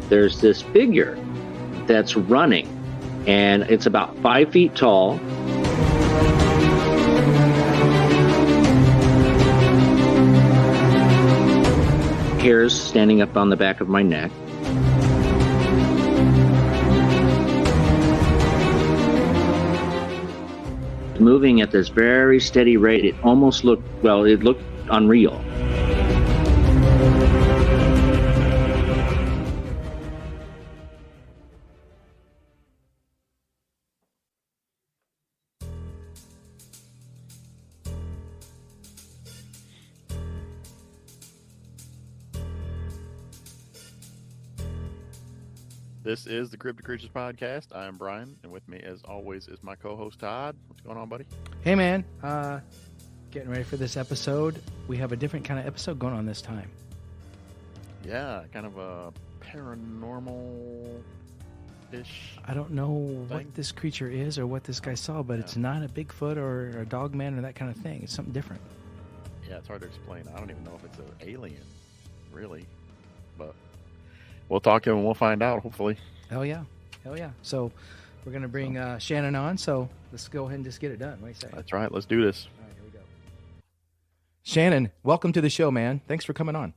there's this figure that's running, and it's about 5 feet tall. Hairs standing up on the back of my neck. Moving at this very steady rate. It almost looked unreal. This is the Cryptic Creatures Podcast. I am Brian, and with me, as always, is my co-host Todd. What's going on, buddy? Hey, man. Getting ready for this episode. We have a different kind of episode going on this time. Yeah, kind of a paranormal-ish. I don't know what this creature is or what this guy saw, but it's not a Bigfoot or a dog man or that kind of thing. It's something different. Yeah, it's hard to explain. I don't even know if it's an alien, really, but we'll talk to him and we'll find out, hopefully. Hell yeah. So we're going to bring Shannon on, so let's go ahead and just get it done. What do you say? That's right. Let's do this. All right, here we go. Shannon, welcome to the show, man. Thanks for coming on.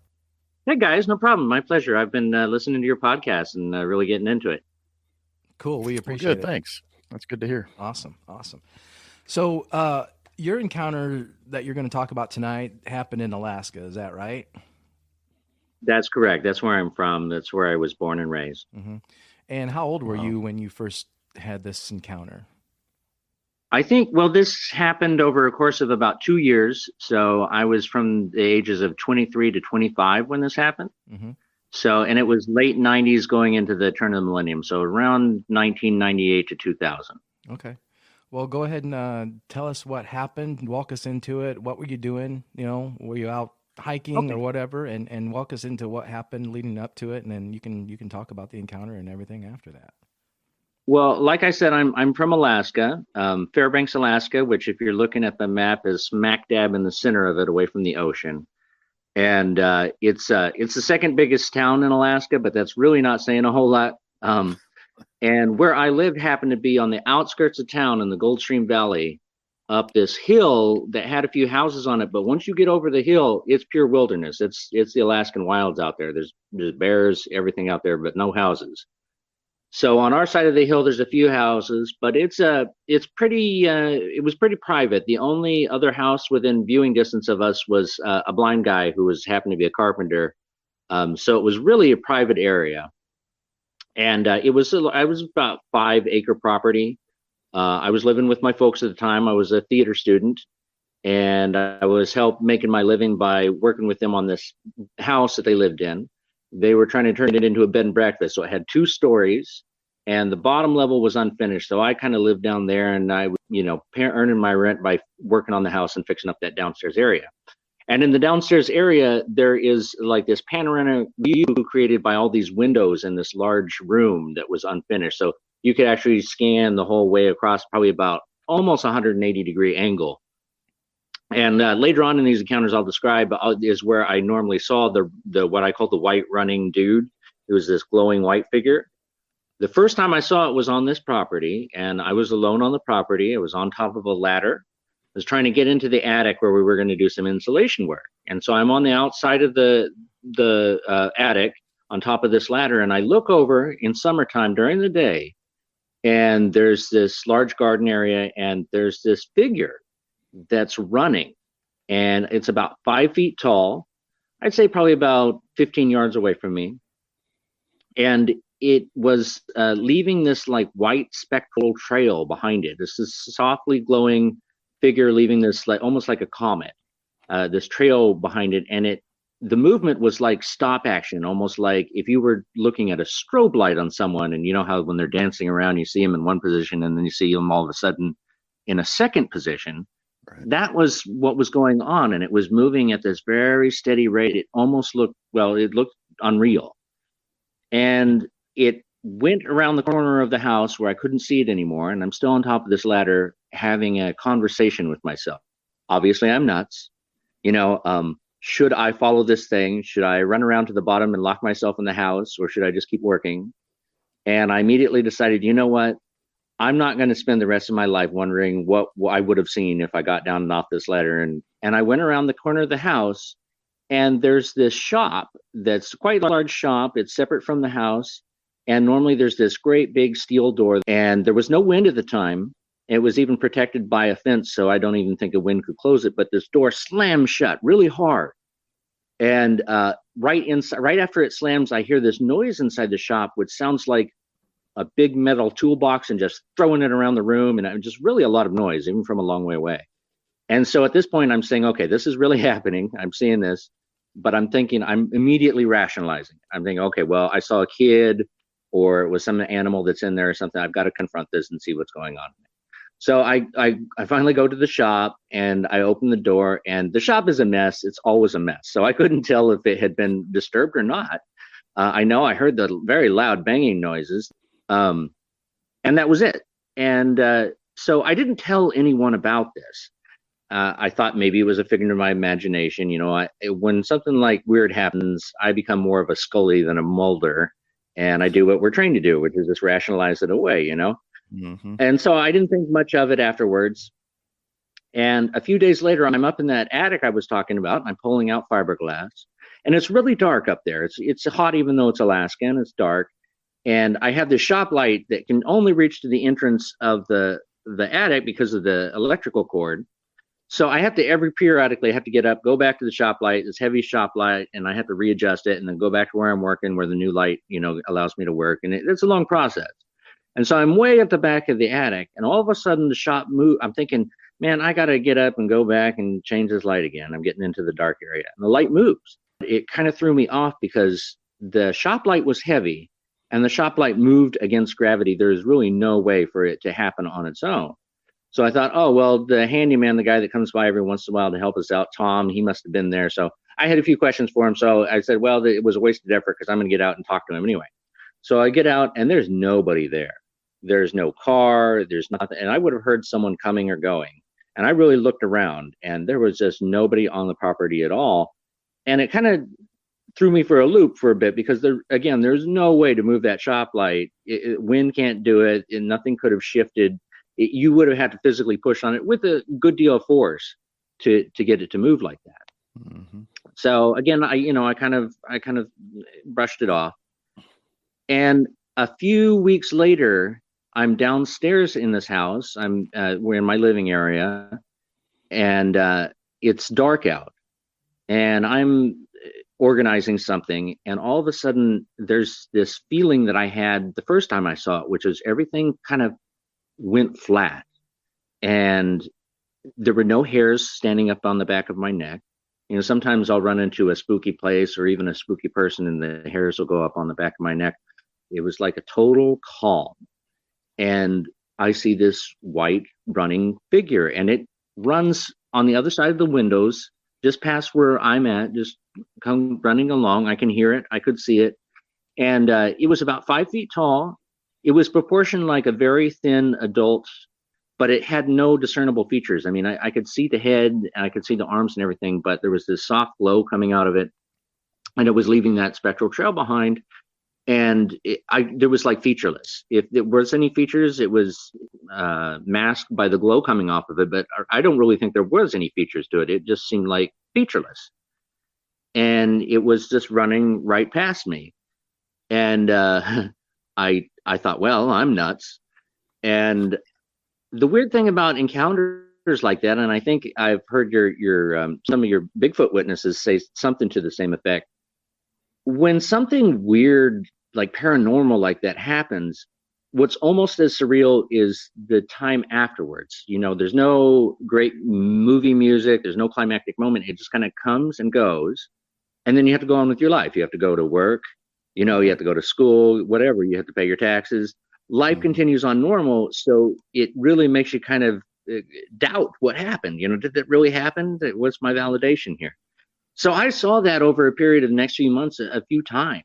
Hey, guys. No problem. My pleasure. I've been listening to your podcast and really getting into it. Cool. We appreciate it. Thanks. That's good to hear. Awesome. So your encounter that you're going to talk about tonight happened in Alaska. Is that right? That's correct. That's where I'm from. That's where I was born and raised. Mm-hmm. And how old were you when you first had this encounter? I think, this happened over a course of about 2 years. So I was from the ages of 23 to 25 when this happened. Mm-hmm. So, and it was late 90s going into the turn of the millennium. So around 1998 to 2000. Okay. Well, go ahead and tell us what happened. Walk us into it. What were you doing? Were you out hiking or whatever, and walk us into what happened leading up to it, and then you can talk about the encounter and everything after that. Well, like I said, I'm from Alaska, Fairbanks, Alaska, which if you're looking at the map is smack dab in the center of it, away from the ocean. And it's the second biggest town in Alaska, but that's really not saying a whole lot. And where I lived happened to be on the outskirts of town in the Goldstream Valley, up this hill that had a few houses on it. But once you get over the hill, it's pure wilderness. It's the Alaskan wilds out there. There's bears, everything out there, but no houses. So on our side of the hill, there's a few houses, but it was pretty private. The only other house within viewing distance of us was a blind guy who happened to be a carpenter. So it was really a private area. And I was about 5-acre property. I was living with my folks at the time. I was a theater student, and I was making my living by working with them on this house that they lived in. They were trying to turn it into a bed and breakfast. So it had 2 stories, and the bottom level was unfinished. So I kind of lived down there, and I, earning my rent by working on the house and fixing up that downstairs area. And in the downstairs area, there is like this panoramic view created by all these windows in this large room that was unfinished. So you could actually scan the whole way across, probably about almost 180-degree angle. And later on in these encounters I'll describe is where I normally saw the what I call the white running dude. It was this glowing white figure. The first time I saw it was on this property, and I was alone on the property. I was on top of a ladder. I was trying to get into the attic where we were going to do some insulation work. And so I'm on the outside of the attic on top of this ladder, and I look over in summertime during the day, and there's this large garden area, and there's this figure that's running, and it's about 5 feet tall. I'd say probably about 15 yards away from me. And it was leaving this like white spectral trail behind it. This is softly glowing figure leaving this almost like a comet, this trail behind it. And the movement was like stop action, almost like if you were looking at a strobe light on someone, and you know how when they're dancing around, you see them in one position and then you see them all of a sudden in a second position. Right. That was what was going on. And it was moving at this very steady rate. It almost looked unreal. And it went around the corner of the house where I couldn't see it anymore. And I'm still on top of this ladder having a conversation with myself. Obviously, I'm nuts. should I follow this thing? Should I run around to the bottom and lock myself in the house, or should I just keep working? And I immediately decided, you know what? I'm not going to spend the rest of my life wondering what I would have seen if I got down and off this ladder. And I went around the corner of the house, and there's this shop that's quite a large shop. It's separate from the house. And normally there's this great big steel door, and there was no wind at the time. It was even protected by a fence, so I don't even think a wind could close it. But this door slammed shut really hard. And right after it slams, I hear this noise inside the shop, which sounds like a big metal toolbox and just throwing it around the room, and just really a lot of noise, even from a long way away. And so at this point, I'm saying, okay, this is really happening. I'm seeing this, but I'm thinking, I'm immediately rationalizing. I'm thinking, okay, well, I saw a kid, or it was some animal that's in there or something. I've got to confront this and see what's going on. So I finally go to the shop, and I open the door, and the shop is a mess. It's always a mess. So I couldn't tell if it had been disturbed or not. I know I heard the very loud banging noises. And that was it. And so I didn't tell anyone about this. I thought maybe it was a figment of my imagination. When something like weird happens, I become more of a Scully than a Mulder, and I do what we're trained to do, which is just rationalize it away. Mm-hmm. And so I didn't think much of it afterwards. And a few days later, I'm up in that attic I was talking about, and I'm pulling out fiberglass, and it's really dark up there. It's hot, even though it's Alaska, and it's dark. And I have this shop light that can only reach to the entrance of the attic because of the electrical cord. So I have to periodically have to get up, go back to the shop light, this heavy shop light, and I have to readjust it and then go back to where I'm working, where the new light, allows me to work. And it's a long process. And so I'm way at the back of the attic, and all of a sudden the shop moved. I'm thinking, man, I got to get up and go back and change this light again. I'm getting into the dark area, and the light moves. It kind of threw me off because the shop light was heavy, and the shop light moved against gravity. There's really no way for it to happen on its own. So I thought, oh, well, the handyman, the guy that comes by every once in a while to help us out, Tom, he must have been there. So I had a few questions for him. So I said, well, it was a wasted effort because I'm going to get out and talk to him anyway. So I get out, and there's nobody there. There's no car. There's nothing. And I would have heard someone coming or going. And I really looked around, and there was just nobody on the property at all. And it kind of threw me for a loop for a bit because there's no way to move that shop light. Wind can't do it, and nothing could have shifted. You would have had to physically push on it with a good deal of force to get it to move like that. Mm-hmm. So again, I kind of brushed it off. And a few weeks later, I'm downstairs in this house. We're in my living area, and it's dark out, and I'm organizing something, and all of a sudden there's this feeling that I had the first time I saw it, which was everything kind of went flat, and there were no hairs standing up on the back of my neck. Sometimes I'll run into a spooky place or even a spooky person, and the hairs will go up on the back of my neck. It was like a total calm. And I see this white running figure, and it runs on the other side of the windows, just past where I'm at, just come running along. I can hear it. I could see it. And it was about 5 feet tall. It was proportioned like a very thin adult, but it had no discernible features. I mean, I could see the head, and I could see the arms and everything, but there was this soft glow coming out of it, and it was leaving that spectral trail behind. And there was like featureless. If there was any features, it was masked by the glow coming off of it. But I don't really think there was any features to it. It just seemed like featureless. And it was just running right past me. And I thought, well, I'm nuts. And the weird thing about encounters like that, and I think I've heard your some of your Bigfoot witnesses say something to the same effect. When something weird, like paranormal like that happens, what's almost as surreal is the time afterwards. There's no great movie music. There's no climactic moment. It just kind of comes and goes. And then you have to go on with your life. You have to go to work. You have to go to school, whatever. You have to pay your taxes. Life continues on normal. So it really makes you kind of doubt what happened. Did that really happen? What's my validation here? So I saw that over a period of the next few months a few times.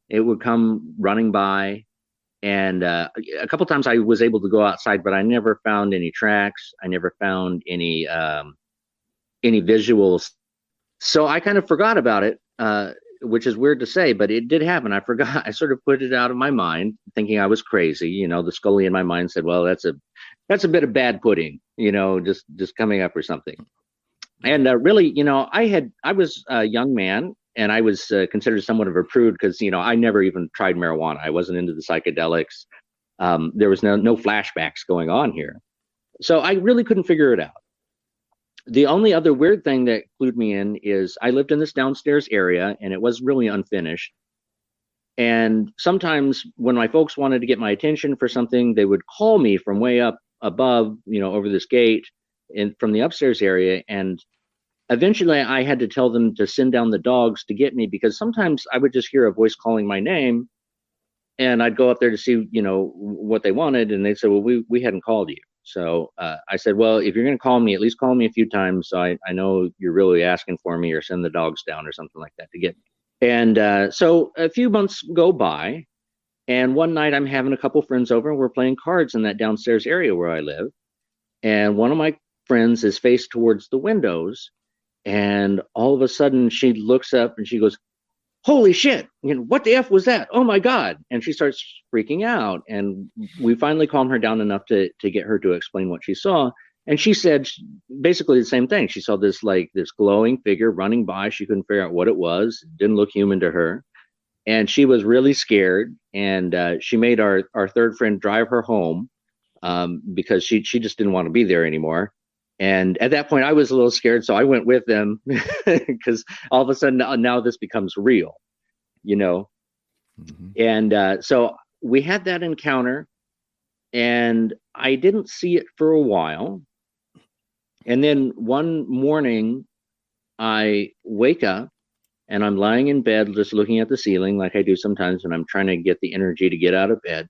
It would come running by, and a couple times I was able to go outside, but I never found any tracks. I never found any visual So I kind of forgot about it, which is weird to say, but it did happen. I forgot. I sort of put it out of my mind, thinking I was crazy. The Scully in my mind said, "Well, that's a bit of bad pudding, just coming up or something." And really, I was a young man, and I was considered somewhat of a prude because I never even tried marijuana. I wasn't into the psychedelics. There was no flashbacks going on here, so I really couldn't figure it out. The only other weird thing that clued me in is I lived in this downstairs area, and it was really unfinished. And sometimes when my folks wanted to get my attention for something, they would call me from way up above, over this gate from the upstairs area. And eventually I had to tell them to send down the dogs to get me, because sometimes I would just hear a voice calling my name, and I'd go up there to see, what they wanted. And they'd say, well, we hadn't called you. So I said, well, if you're going to call me, at least call me a few times so I know you're really asking for me, or send the dogs down or something like that to get me. And so a few months go by, and one night I'm having a couple friends over, and we're playing cards in that downstairs area where I live. And one of my friends is faced towards the windows, and all of a sudden she looks up and she goes, holy shit, what the F was that? Oh my God. And she starts freaking out. And we finally calmed her down enough to get her to explain what she saw. And she said basically the same thing. She saw this glowing figure running by. She couldn't figure out what it was. It didn't look human to her. And she was really scared. And she made our third friend drive her home, because she just didn't want to be there anymore. And at that point, I was a little scared, so I went with them because all of a sudden now this becomes real, Mm-hmm. And so we had that encounter, and I didn't see it for a while. And then one morning, I wake up and I'm lying in bed, just looking at the ceiling like I do sometimes when I'm trying to get the energy to get out of bed.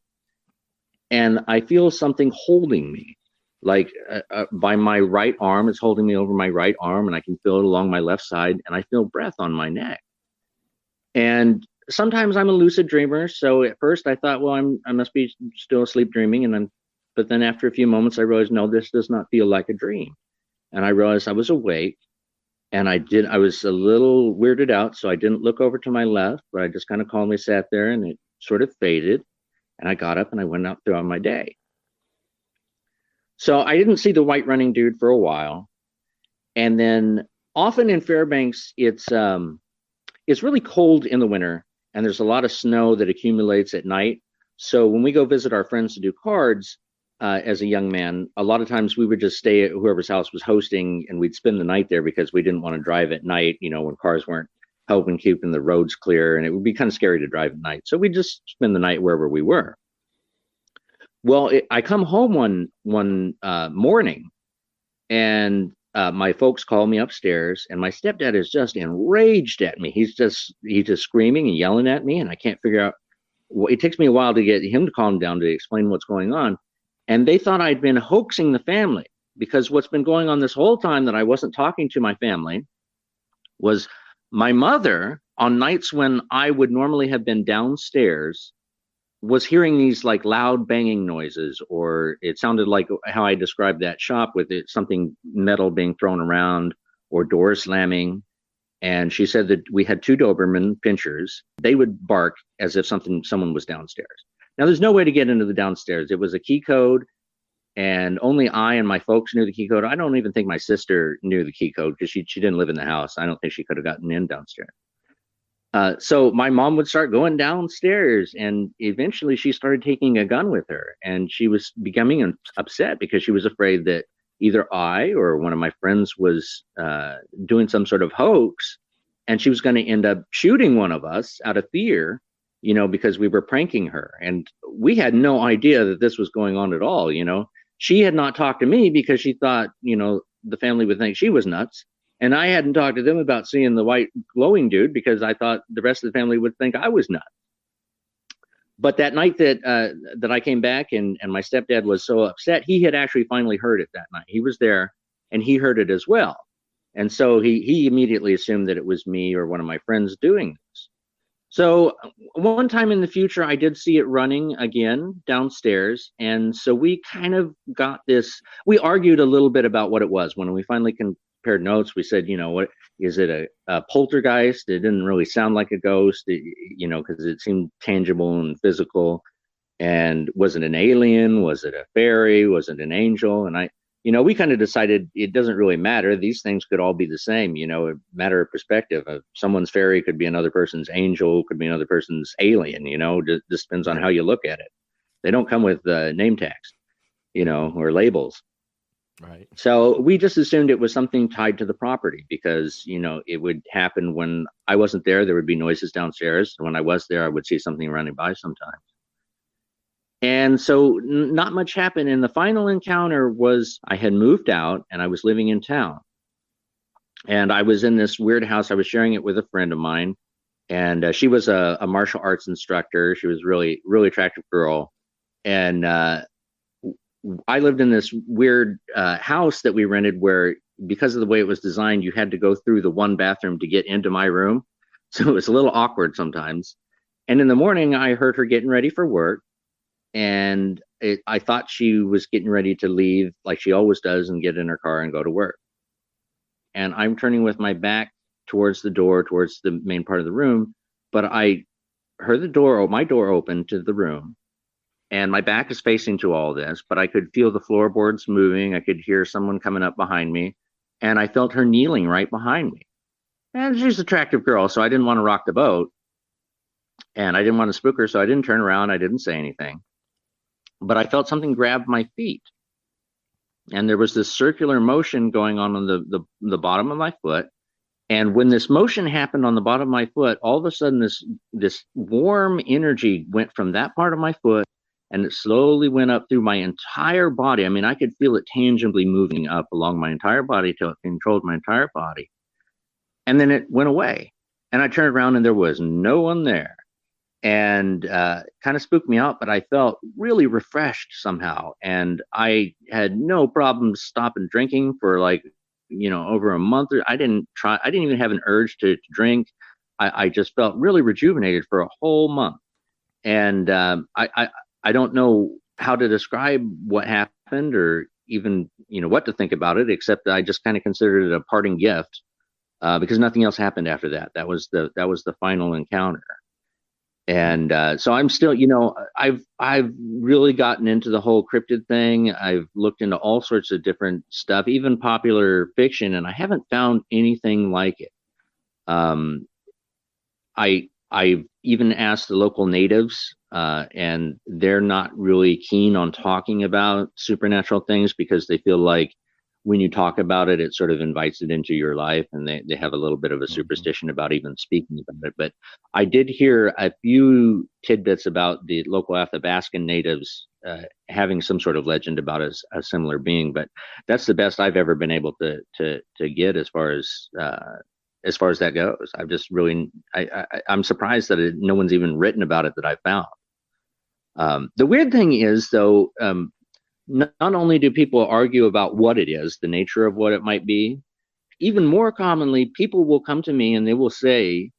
And I feel something holding me. By my right arm, it's holding me over my right arm, and I can feel it along my left side, and I feel breath on my neck. And sometimes I'm a lucid dreamer, so at first I thought, well, I must be still asleep dreaming, but then after a few moments I realized, no, this does not feel like a dream. And I realized I was awake, and I was a little weirded out, so I didn't look over to my left, but I just kind of calmly sat there, and it sort of faded, and I got up and I went out throughout my day. So I didn't see the white running dude for a while. And then often in Fairbanks, it's really cold in the winter, and there's a lot of snow that accumulates at night. So when we go visit our friends to do cards, as a young man, a lot of times we would just stay at whoever's house was hosting, and we'd spend the night there because we didn't want to drive at night, when cars weren't helping keeping the roads clear, and it would be kind of scary to drive at night. So we'd just spend the night wherever we were. Well, I come home one morning, and my folks call me upstairs, and my stepdad is just enraged at me. He's just screaming and yelling at me, and I can't figure out. It takes me a while to get him to calm down to explain what's going on. And they thought I'd been hoaxing the family, because what's been going on this whole time that I wasn't talking to my family was my mother, on nights when I would normally have been downstairs, was hearing these loud banging noises, or it sounded like how I described that shop with something metal being thrown around or doors slamming. And she said that we had two Doberman pinchers. They would bark as if someone was downstairs. Now, there's no way to get into the downstairs. It was a key code, and only I and my folks knew the key code. I don't even think my sister knew the key code, because she didn't live in the house. I don't think she could have gotten in downstairs. So my mom would start going downstairs, and eventually she started taking a gun with her, and she was becoming upset because she was afraid that either I or one of my friends was doing some sort of hoax, and she was going to end up shooting one of us out of fear, because we were pranking her. And we had no idea that this was going on at all. She had not talked to me because she thought, the family would think she was nuts. And I hadn't talked to them about seeing the white glowing dude because I thought the rest of the family would think I was nuts. But that night that I came back, and my stepdad was so upset, he had actually finally heard it that night. He was there, and he heard it as well. And so he immediately assumed that it was me or one of my friends doing this. So one time in the future, I did see it running again downstairs. And so we kind of got this, we argued a little bit about what it was. When we finally compared notes. We said, what is it, a poltergeist? It didn't really sound like a ghost, because it seemed tangible and physical. And was it an alien? Was it a fairy? Was it an angel? And we kind of decided it doesn't really matter. These things could all be the same, a matter of perspective. Someone's fairy could be another person's angel, could be another person's alien, just depends on how you look at it. They don't come with name tags, or labels. Right. So we just assumed it was something tied to the property because, it would happen when I wasn't there. There would be noises downstairs. When I was there, I would see something running by sometimes. And so not much happened. And the final encounter was I had moved out and I was living in town. And I was in this weird house. I was sharing it with a friend of mine. And she was a martial arts instructor. She was really, really attractive girl. And I lived in this weird house that we rented where, because of the way it was designed, you had to go through the one bathroom to get into my room. So it was a little awkward sometimes. And in the morning, I heard her getting ready for work. And I thought she was getting ready to leave like she always does and get in her car and go to work. And I'm turning with my back towards the door, towards the main part of the room. But I heard my door open to the room. And my back is facing to all this, but I could feel the floorboards moving. I could hear someone coming up behind me. And I felt her kneeling right behind me. And she's an attractive girl, so I didn't want to rock the boat. And I didn't want to spook her, so I didn't turn around. I didn't say anything. But I felt something grab my feet. And there was this circular motion going on the bottom of my foot. And when this motion happened on the bottom of my foot, all of a sudden this warm energy went from that part of my foot and it slowly went up through my entire body. I mean, I could feel it tangibly moving up along my entire body till it controlled my entire body. And then it went away. And I turned around and there was no one there. And kind of spooked me out, but I felt really refreshed somehow. And I had no problem stopping drinking for over a month. I didn't even have an urge to drink. I just felt really rejuvenated for a whole month. And I don't know how to describe what happened or even, what to think about it, except that I just kind of considered it a parting gift because nothing else happened after that. That was the final encounter. And so I'm still, I've really gotten into the whole cryptid thing. I've looked into all sorts of different stuff, even popular fiction, and I haven't found anything like it. I've even asked the local natives, and they're not really keen on talking about supernatural things because they feel like when you talk about it, it sort of invites it into your life, and they have a little bit of a superstition about even speaking about it. But I did hear a few tidbits about the local Athabascan natives having some sort of legend about a similar being, but that's the best I've ever been able to get as far as that goes. I've just really, I'm surprised that no one's even written about it that I found. The weird thing is, though, not only do people argue about what it is, the nature of what it might be, even more commonly, people will come to me and they will say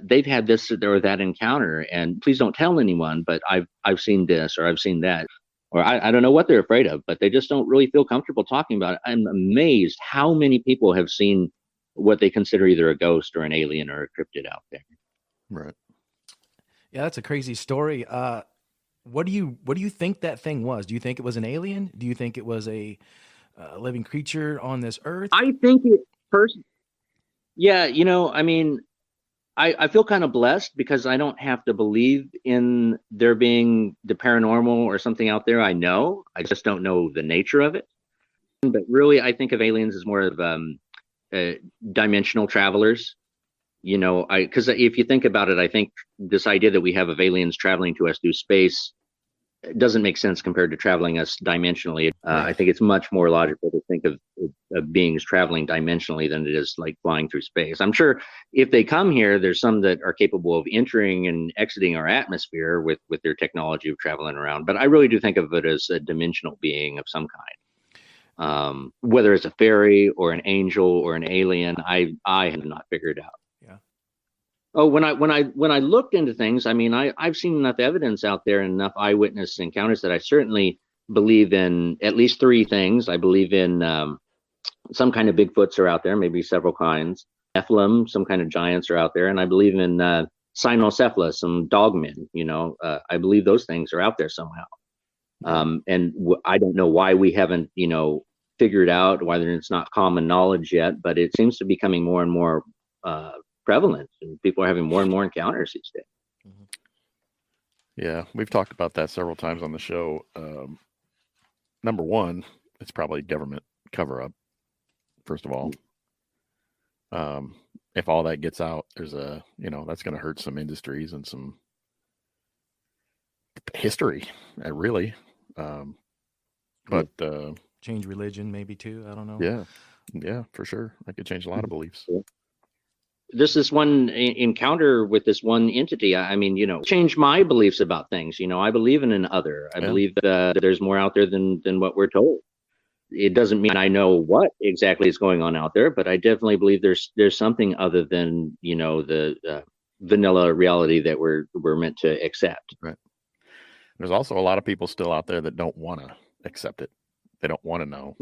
they've had this or that encounter, and please don't tell anyone, but I've seen this or I've seen that, or I don't know what they're afraid of, but they just don't really feel comfortable talking about it. I'm amazed how many people have seen what they consider either a ghost or an alien or a cryptid out there. Right. Yeah, that's a crazy story. What do you think that thing was? Do you think it was an alien? Do you think it was a living creature on this earth? I think it yeah, I mean, I feel kind of blessed because I don't have to believe in there being the paranormal or something out there. I just don't know the nature of it. But really, I think of aliens as more of dimensional travelers. Because if you think about it, I think this idea that we have of aliens traveling to us through space doesn't make sense compared to traveling us dimensionally. I think it's much more logical to think of beings traveling dimensionally than it is like flying through space. I'm sure if they come here, there's some that are capable of entering and exiting our atmosphere with their technology of traveling around. But I really do think of it as a dimensional being of some kind. Whether it's a fairy or an angel or an alien, I have not figured out. Oh, when I looked into things, I mean, I've seen enough evidence out there and enough eyewitness encounters that I certainly believe in at least three things. I believe in some kind of Bigfoots are out there, maybe several kinds. Nephilim, some kind of giants are out there, and I believe in cynocephalus, some dogmen. I believe those things are out there somehow. And I don't know why we haven't, figured out whether it's not common knowledge yet, but it seems to be becoming more and more prevalent, and people are having more and more encounters these days. Yeah, we've talked about that several times on the show. Number one, it's probably government cover-up, first of all. If all that gets out, there's that's going to hurt some industries and some history, really. But change religion maybe too. I don't know. Yeah, for sure. That could change a lot of beliefs. This one encounter with this one entity, changed my beliefs about things. I believe in an other. I believe that there's more out there than what we're told. It doesn't mean I know what exactly is going on out there, but I definitely believe there's something other than the vanilla reality that we're meant to accept. Right. There's also a lot of people still out there that don't want to accept it. They don't want to know.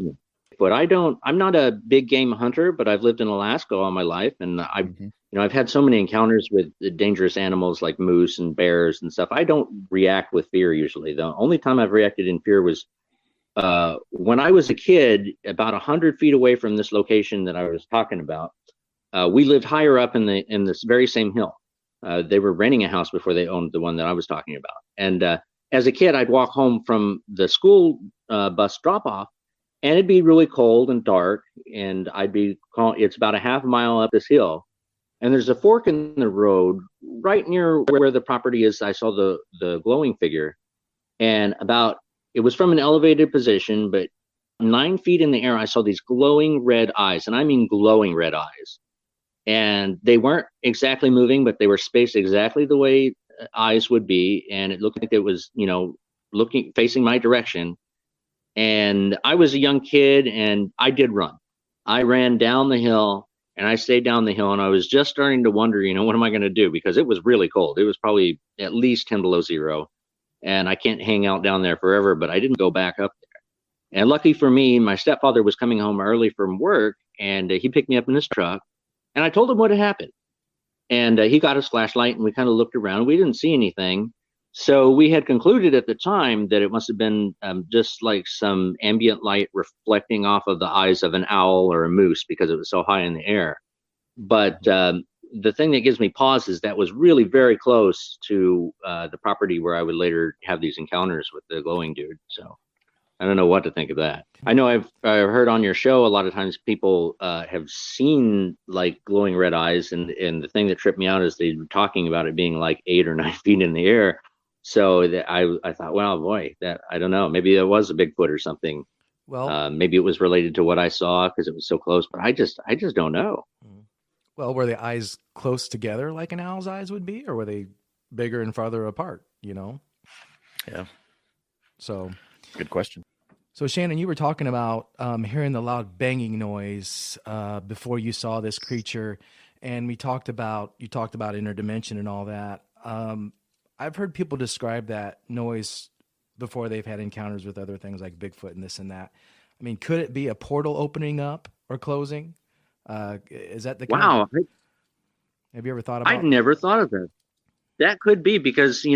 But I'm not a big game hunter, but I've lived in Alaska all my life, and I've had so many encounters with dangerous animals like moose and bears and stuff. I don't react with fear usually. The only time I've reacted in fear was when I was a kid, about 100 feet away from this location that I was talking about. We lived higher up in this very same hill. They were renting a house before they owned the one that I was talking about. And as a kid, I'd walk home from the school bus drop off, and it'd be really cold and dark, and it's about a half mile up this hill, and there's a fork in the road right near where the property is. I saw the glowing figure, and it was from an elevated position, but 9 feet in the air, I saw these glowing red eyes, and I mean glowing red eyes. And they weren't exactly moving, but they were spaced exactly the way eyes would be, and it looked like it was, facing my direction. And I was a young kid, and I did run. I ran down the hill, and I stayed down the hill, and I was just starting to wonder, what am I going to do? Because it was really cold. It was probably at least 10 below zero, and I can't hang out down there forever, but I didn't go back up there. And lucky for me, my stepfather was coming home early from work, and he picked me up in his truck, and I told him what had happened. And he got his flashlight, and we kind of looked around. We didn't see anything. So we had concluded at the time that it must have been just like some ambient light reflecting off of the eyes of an owl or a moose, because it was so high in the air. But the thing that gives me pause is that was really very close to the property where I would later have these encounters with the glowing dude. So I don't know what to think of that. I know I've heard on your show a lot of times people have seen like glowing red eyes, and the thing that tripped me out is they were talking about it being like 8 or 9 feet in the air. So I thought, well, boy, that I don't know, maybe it was a Bigfoot or something. Well, maybe it was related to what I saw because it was so close, but I just don't know. Well, were the eyes close together like an owl's eyes would be, or were they bigger and farther apart? Yeah. So good question. So Shannon, you were talking about hearing the loud banging noise before you saw this creature, and you talked about interdimension and all that. I've heard people describe that noise before they've had encounters with other things like Bigfoot and this and that. I mean, could it be a portal opening up or closing? Is that the kind wow? Have you ever thought about? I'd never thought of that. That could be because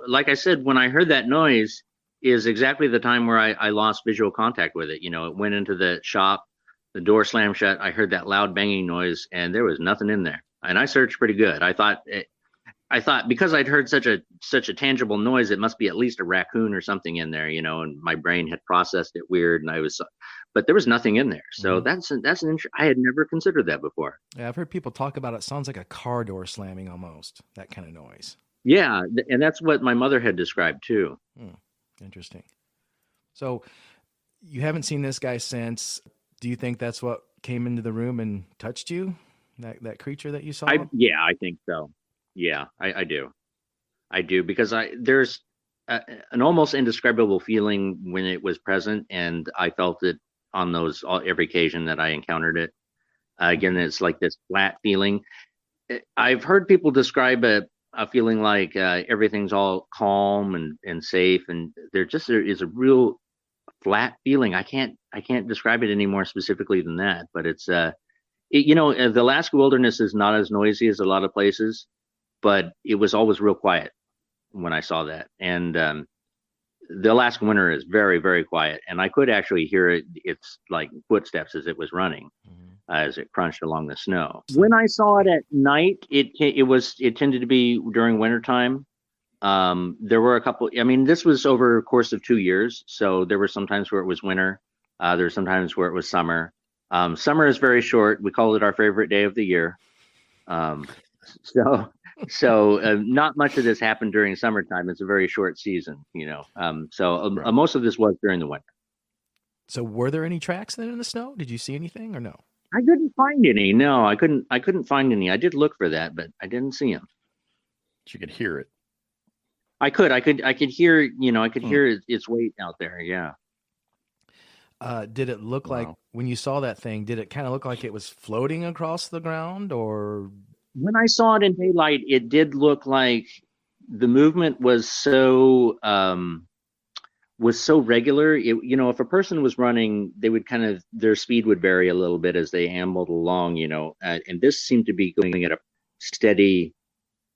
like I said, when I heard that noise, is exactly the time where I lost visual contact with it. It went into the shop, the door slammed shut. I heard that loud banging noise, and there was nothing in there. And I searched pretty good. I thought because I'd heard such a tangible noise, it must be at least a raccoon or something in there, and my brain had processed it weird, but there was nothing in there. So that's I had never considered that before. Yeah, I've heard people talk about it. Sounds like a car door slamming almost, that kind of noise. Yeah, and that's what my mother had described too. Interesting. So you haven't seen this guy since. Do you think that's what came into the room and touched you? That creature that you saw? Yeah, I think so. Yeah, I do. I do, because there's an almost indescribable feeling when it was present, and I felt it on every occasion that I encountered it. Again, it's like this flat feeling. I've heard people describe a feeling like everything's all calm and safe, and there is a real flat feeling. I can't describe it any more specifically than that, but the Alaska wilderness is not as noisy as a lot of places, but it was always real quiet when I saw that. And the Alaskan winter is very, very quiet, and I could actually hear its like footsteps as it was running, as it crunched along the snow. When I saw it at night, it tended to be during wintertime. There were a couple. I mean, this was over a course of 2 years, so there were some times where it was winter. There were some times where it was summer. Summer is very short. We call it our favorite day of the year. Um, so not much of this happened during summertime. It's a very short season, Right. most of this was during the winter. So were there any tracks then in the snow? Did you see anything or no? I couldn't find any. No, I couldn't find any. I did look for that, but I didn't see them. But you could hear it. I could hear, I could hear its weight out there. Yeah. Did it look like Wow. when you saw that thing? Did it kind of look like it was floating across the ground, or When I saw it in daylight, it did look like the movement was so regular. If a person was running, they would their speed would vary a little bit as they ambled along, and this seemed to be going at a steady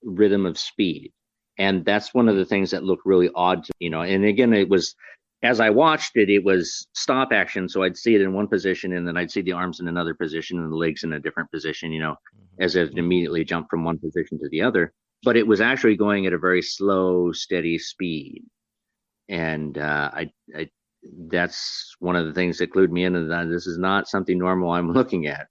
rhythm of speed. And that's one of the things that looked really odd to me, and again, it was, as I watched it, it was stop action. So I'd see it in one position, and then I'd see the arms in another position and the legs in a different position, as it immediately jumped from one position to the other. But it was actually going at a very slow, steady speed. And that's one of the things that clued me into that. This is not something normal I'm looking at,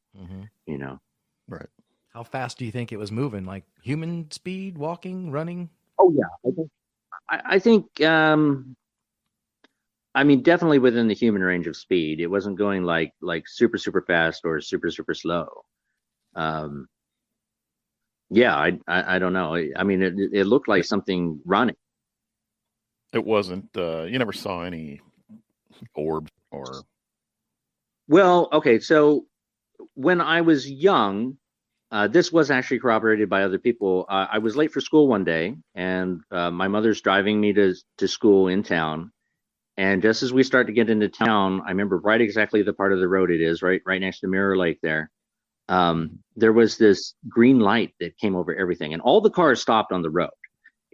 Right. how fast do you think it was moving? Like human speed, walking, running? Oh yeah, I think I mean, definitely within the human range of speed. It wasn't going like super super fast or super super slow. Um, yeah, I don't know. I mean, it looked like something running. It wasn't. You never saw any orbs or. Well, okay, so when I was young, this was actually corroborated by other people. I was late for school one day, and my mother's driving me to school in town. And just as we start to get into town, I remember right exactly the part of the road it is, right next to Mirror Lake there. There was this green light that came over everything, and all the cars stopped on the road.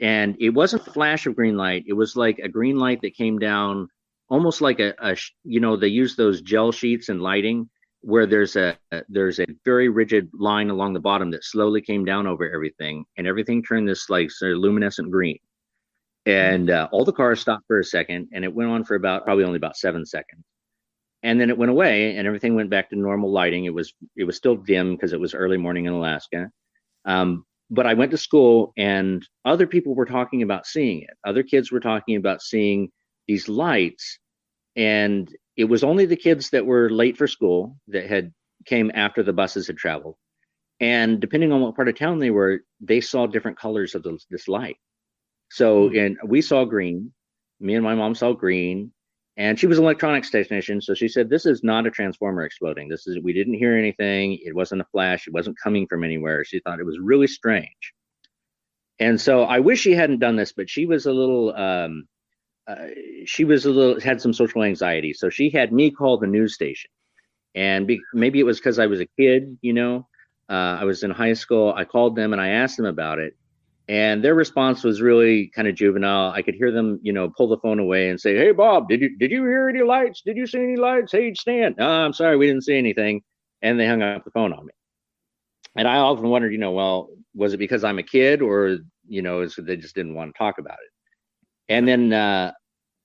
And it wasn't a flash of green light. It was like a green light that came down almost like they use those gel sheets in lighting where there's a very rigid line along the bottom that slowly came down over everything, and everything turned this like sort of luminescent green. And all the cars stopped for a second, and it went on for probably only about 7 seconds. And then it went away, and everything went back to normal lighting. It was still dim because it was early morning in Alaska. But I went to school, and other people were talking about seeing it. Other kids were talking about seeing these lights, and it was only the kids that were late for school that came after the buses had traveled. And depending on what part of town they were, they saw different colors of this light. So, and we saw green. Me and my mom saw green, and she was an electronics technician. So she said, "This is not a transformer exploding. We didn't hear anything. It wasn't a flash. It wasn't coming from anywhere." She thought it was really strange. And so I wish she hadn't done this, but she was a little, had some social anxiety. So she had me call the news station. And maybe it was because I was a kid, I was in high school. I called them and I asked them about it. And their response was really kind of juvenile. I could hear them, pull the phone away and say, "Hey, Bob, did you hear any lights? Did you see any lights? Hey, Stan, I'm sorry, we didn't see anything." And they hung up the phone on me. And I often wondered, well, was it because I'm a kid, or, they just didn't want to talk about it? And then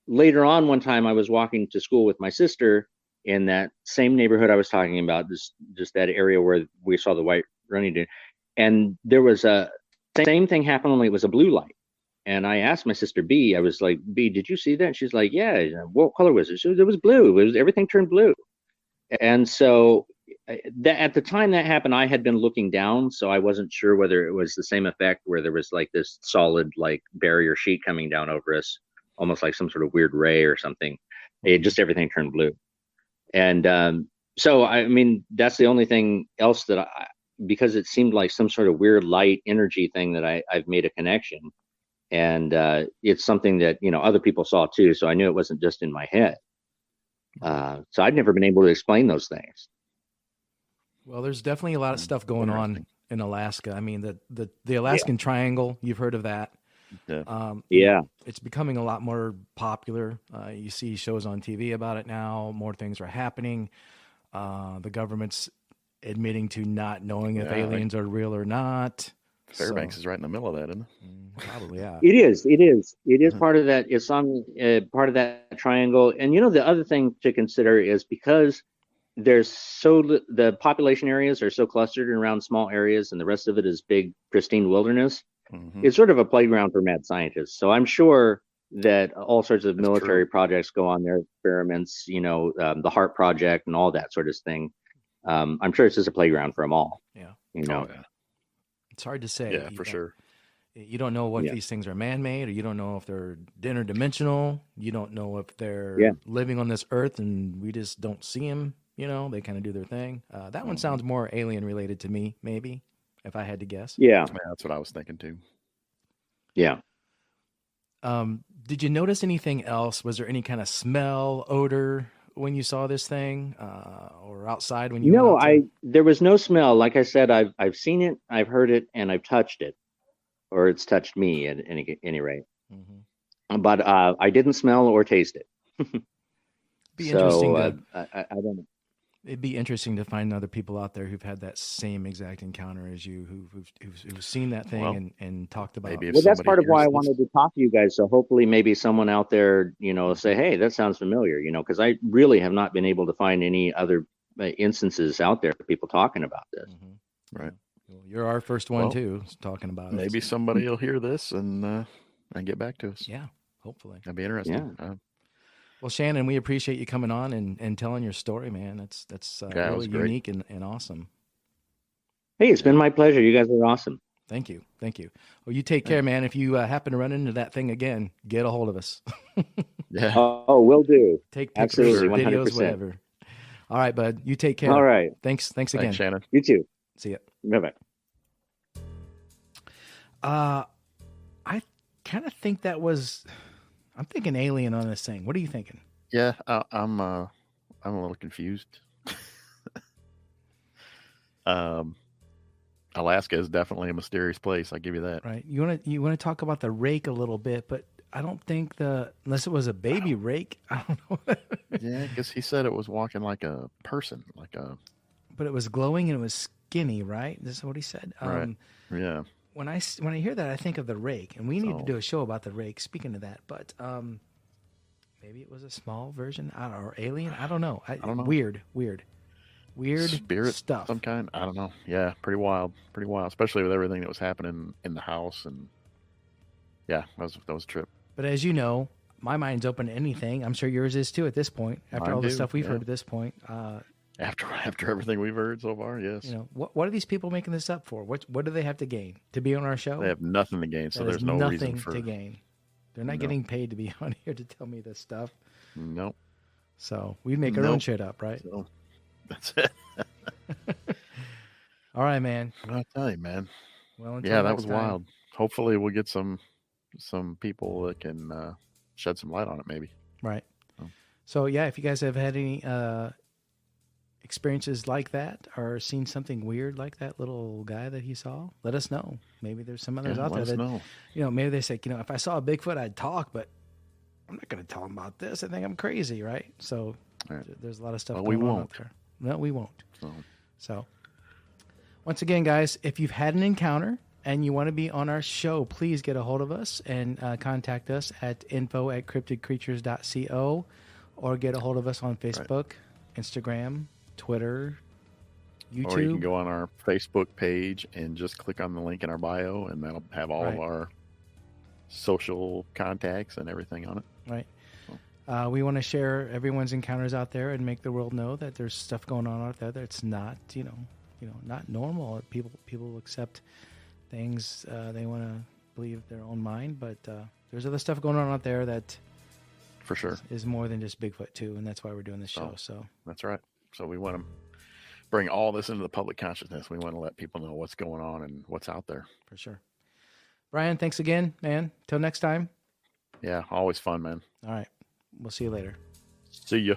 later on, one time I was walking to school with my sister in that same neighborhood I was talking about, just that area where we saw the white running dude. And there was same thing happened, only it was a blue light. And I asked my sister B, I was like, "B, did you see that?" And she's like, "Yeah." "What color was it?" It was blue. Everything turned blue. And so at the time that happened, I had been looking down, so I wasn't sure whether it was the same effect where there was like this solid like barrier sheet coming down over us, almost like some sort of weird ray or something. Everything turned blue. And so I mean, that's the only thing else that because it seemed like some sort of weird light energy thing that I've made a connection. And it's something that, other people saw too. So I knew it wasn't just in my head. So I'd never been able to explain those things. Well, there's definitely a lot of stuff going on in Alaska. I mean, the Alaskan Triangle, you've heard of that. Yeah. Yeah. It's becoming a lot more popular. You see shows on TV about it now. More things are happening. The government's admitting to not knowing if aliens are real or not. Fairbanks is right in the middle of that, isn't it? Probably, yeah. It is part of that. It's on part of that triangle. And the other thing to consider is because the population areas are so clustered around small areas, and the rest of it is big, pristine wilderness. It's sort of a playground for mad scientists. So I'm sure that all sorts of military projects go on there, experiments, the HART project and all that sort of thing. I'm sure it's just a playground for them all. Yeah. It's hard to say. Yeah, for sure. You don't know what these things are man-made, or you don't know if they're interdimensional. You don't know if they're living on this earth and we just don't see them. They kind of do their thing. That one sounds more alien related to me, maybe, if I had to guess. Yeah, that's what I was thinking too. Yeah. Did you notice anything else? Was there any kind of smell, odor when you saw this thing, or outside when you? No, there was no smell. Like I said, I've seen it, I've heard it, and I've touched it, or it's touched me at any rate. But I didn't smell or taste it. Be interesting. I don't know. It'd be interesting to find other people out there who've had that same exact encounter as you, who've seen that thing and talked about it. Well, that's part of why I wanted to talk to you guys. So hopefully maybe someone out there, say, hey, that sounds familiar, because I really have not been able to find any other instances out there of people talking about this. Right. Well, you're our first one too, talking about it. Maybe somebody will hear this and get back to us. Yeah, hopefully. That'd be interesting. Yeah. Well, Shannon, we appreciate you coming on and telling your story, man. That's really unique and awesome. Hey, it's been my pleasure. You guys are awesome. Thank you. Well, you take care, man. If you happen to run into that thing again, get a hold of us. Yeah. Oh, will do. Take pictures, absolutely, 100%. Videos, whatever. All right, bud. You take care. All right. Thanks again. Thanks, Shannon. You too. See ya. Bye-bye. I kind of think I'm thinking alien on this thing. What are you thinking? Yeah, I'm a little confused. Alaska is definitely a mysterious place. I'll give you that. Right. You want to talk about the rake a little bit, but I don't think unless it was a baby rake, I don't know. Yeah, because he said it was walking like a person, But it was glowing and it was skinny, right? This is what he said. Right. Yeah. When I hear that, I think of the rake, and we need to do a show about the rake. Speaking of that, but maybe it was a small version, or alien. I don't know. I don't know. Weird Spirit stuff, some kind. I don't know. Yeah, pretty wild, especially with everything that was happening in the house, and yeah, that was a trip. But as you know, my mind's open to anything. I'm sure yours is too at this point. After all the stuff we've heard at this point. After everything we've heard so far, yes. What are these people making this up for? What do they have to gain to be on our show? They have nothing to gain, so there's no reason to gain. They're not getting paid to be on here to tell me this stuff. Nope. So we make our own shit up, right? So, that's it. All right, man. I'll tell you, man. Well, yeah, that was wild. Hopefully, we'll get some people that can shed some light on it, maybe. Right. So yeah, if you guys have had any experiences like that or seen something weird like that little guy that he saw, let us know. Maybe there's some others out there that maybe they say, if I saw a Bigfoot, I'd talk, but I'm not going to tell them about this. I think I'm crazy, right? So there's a lot of stuff going on out there. No, we won't. So once again, guys, if you've had an encounter and you want to be on our show, please get a hold of us and contact us at info@cryptidcreatures.co, or get a hold of us on Facebook, Instagram, Twitter, YouTube. Or you can go on our Facebook page and just click on the link in our bio, and that'll have all of our social contacts and everything on it. Right. We want to share everyone's encounters out there and make the world know that there's stuff going on out there that's not, not normal. People accept things they want to believe their own mind, but there's other stuff going on out there that, for sure, is more than just Bigfoot too, and that's why we're doing this show. So that's right. So we want to bring all this into the public consciousness. We want to let people know what's going on and what's out there. For sure. Brian, thanks again, man. Till next time. Yeah, always fun, man. All right. We'll see you later. See ya.